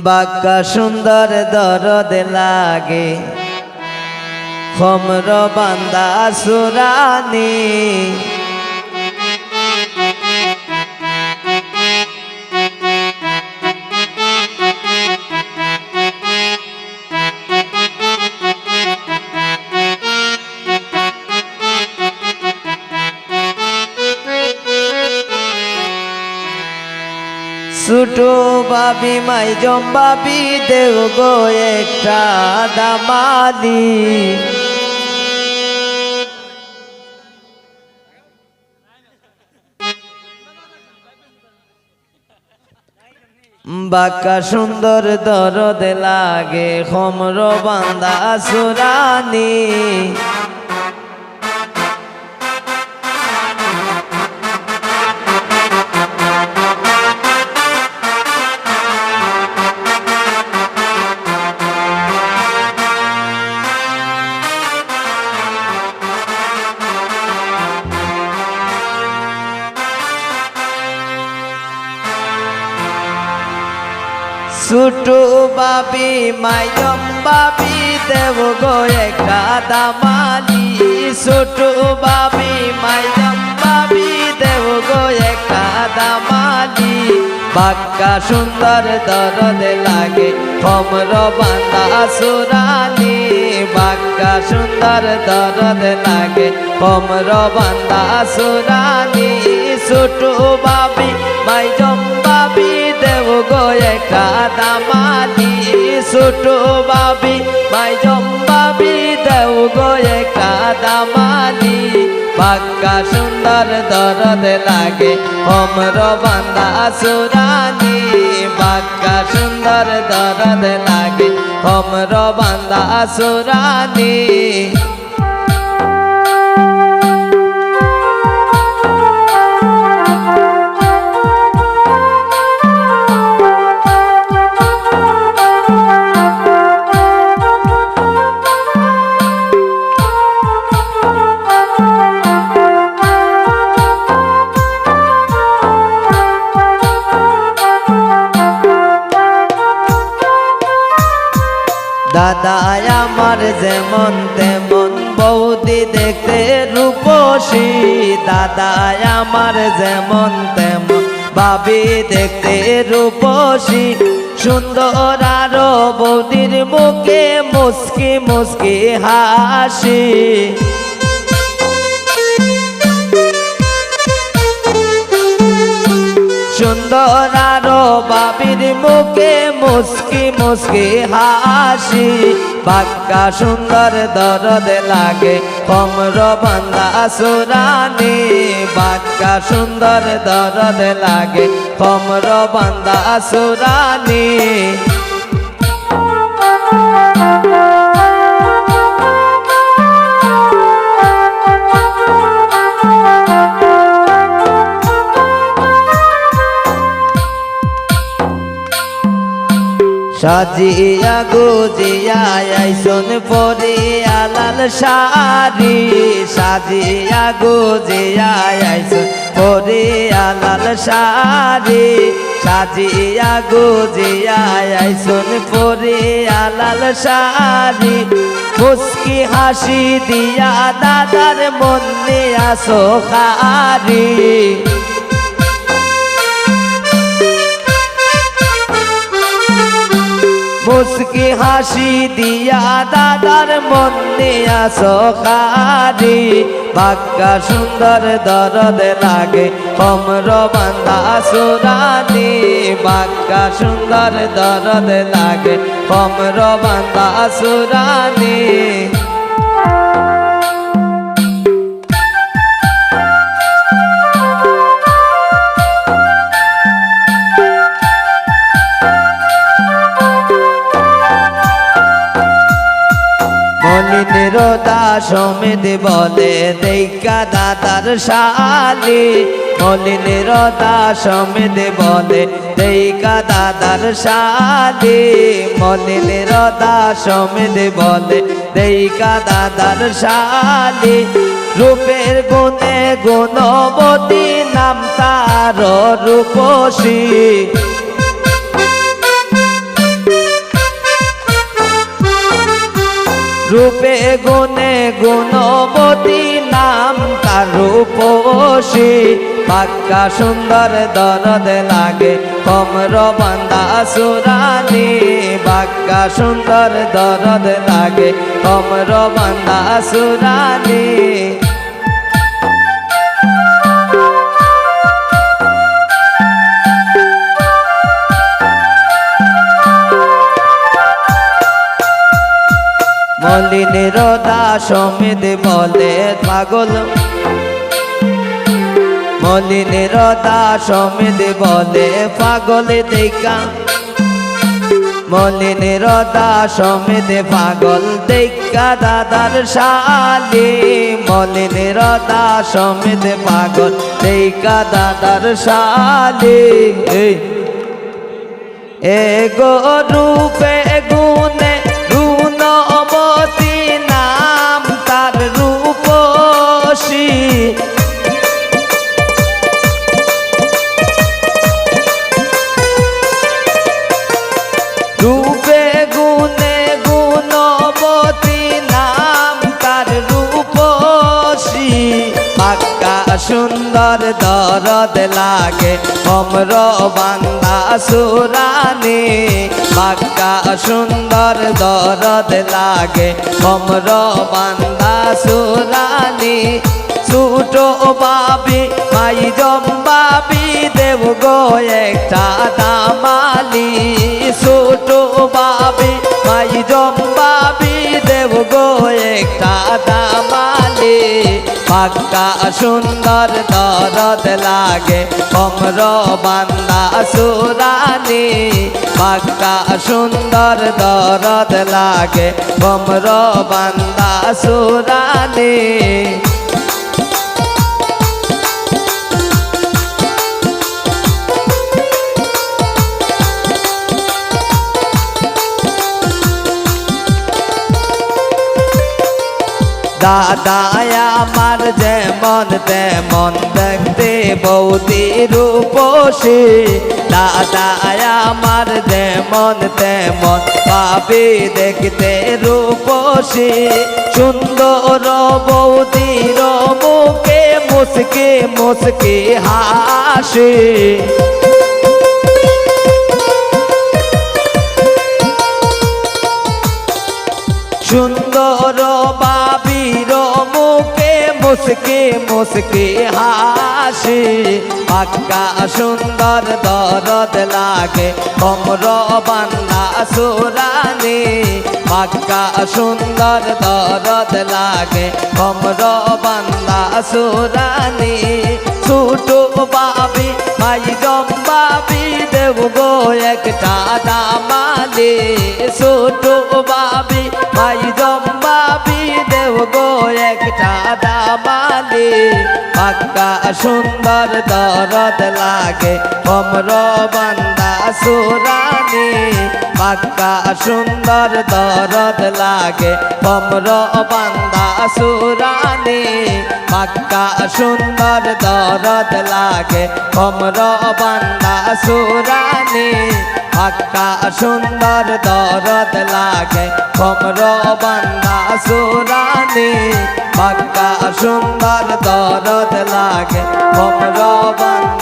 বাক্কা সুন্দর দরদ লাগে খমর বান্দা সুরানি ছোটো বাবি মাই জম্বাবি দেও গো একটা দামালি বাক্কা সুন্দর দরদ লাগে খমর বান্দা সুরানি ছোটো বাবি মাইজম বাবি দেব গো একটা দামালি ছোটো বাবি মাইজম বাবি দেব গো একটা দামালি বাক্কা সুন্দর দরদ লাগে খমর বান্দা সুরানি বাক্কা সুন্দর দরদ লাগে খমর বান্দা সুরানি ছোটো বাবি মাইজম বাবি দেব গো একটা দামালি ছোটো বাবি মাইজম বাবি দেব গো একটা দামালি বাক্কা সুন্দর দরদ লাগে খমর বান্দা সুরানি বাক্কা সুন্দর দরদ লাগে খমর বান্দা সুরানি দাদা আমার যেমন তেমন বৌদি দেখতে রূপসী দাদা আমার যেমন তেমন ভাবি দেখতে রূপসী সুন্দর আরো বৌদির মুখে মুস্কি মুস্কি হাসি সুন্দর আরো বাবির মুখে মুস্কি মুস্কি হাসি বাক্কা সুন্দর দরদ লাগে খমর বান্দা সুরানি বাক্কা সুন্দর দরদ লাগে খমর বান্দা সুরানি সাজিয়া গুজিয়া আইসন পরিয়া লাল শাড়ি সাজিয়া গুজিয়া আইসন পরিয়া লাল শাড়ি সাজিয়া গুজিয়া আইসন পরিয়া লাল শাড়ি মুস্কি হাসি দিয়া দাদার মনে আসো খারি মুস্কি হাসি দিয়া দাদার মনে আসো খারি বাক্কা সুন্দর দরদ লাগে খমর বান্দা সুরানি বাক্কা সুন্দর দরদ লাগে খমর বান্দা সুরানি মলিনেরদা সমেত বলে দেখা দাদার শালি মলিনেরদা সমেত বলে দেখা দাদার শালি মলিনেরদা সমেত বলে দেখা দাদার শালি রূপের গুণে গুণবতী নাম তার রূপসী রূপে গুণে গুণবতী নাম তার রূপসী পাক্কা সুন্দর দরদ লাগে কমর বান্দা সুরানি বাক্কা সুন্দর দরদ লাগে কমর বান্দা সুরানি মলিনের দাসমেদ বলে পাগল মলিনের দাসমেদ বলে পাগল দেখা মলিনের দাসমেদ পাগল দেখা দাদার শালি মলিনের দাসমেদ পাগল দেখা দাদার শালি এগো রূপে গুণে গুণবতী নাম তার রূপসী রূপে গুণে গুণবতী নাম তার রূপসী পাক্কা সুন্দর দরদ লাগে কমর বান্দা সুরানি পাক্কা সুন্দর দরদ লাগে কমর বান্দা সুরানি ছুটো বাবি মাই জম্বাবি দেব গো একটা দামালি ছোটো বাবি মাই জম্বাবি দেব গো একটা দামালি পাক্কা সুন্দর দরদ লাগে কমর বান্দা সুরানি পাক্কা সুন্দর দরদ লাগে কমর বান্দা সুরানি দাদায় আমার যেমন তেমন দেখতে বৌদি রূপসী দাদায় আমার যেমন তেমন পাবে দেখতে রূপসী সুন্দর বৌদির মুখে মুসকে মুসকে হাসি সুন্দর বাবির মুখে মুসকে মুসকে হাসি পাক্কা সুন্দর দরদ লাগে কমর বান্দা সুরানি পাক্কা সুন্দর দরদ লাগে কমর বান্দা সুরানি ছোটো বাবি মাই জম্বাবি দেব গো একটা দামালি ছোটো বাবি মাই জম্বাবি দেব গো একটা দামালি পাক্কা সুন্দর দরদ লাগে কমর বান্দা সুরানি পাক্কা সুন্দর দরদ লাগে কমর বান্দা সুরানি পাক্কা সুন্দর দরদ লাগে কমর বান্দা সুরানি পাক্কা সুন্দর দরদ লাগে কমর বান্দা সুরানি পাক্কা সুন্দর দরদ লাগে কমর বান্দা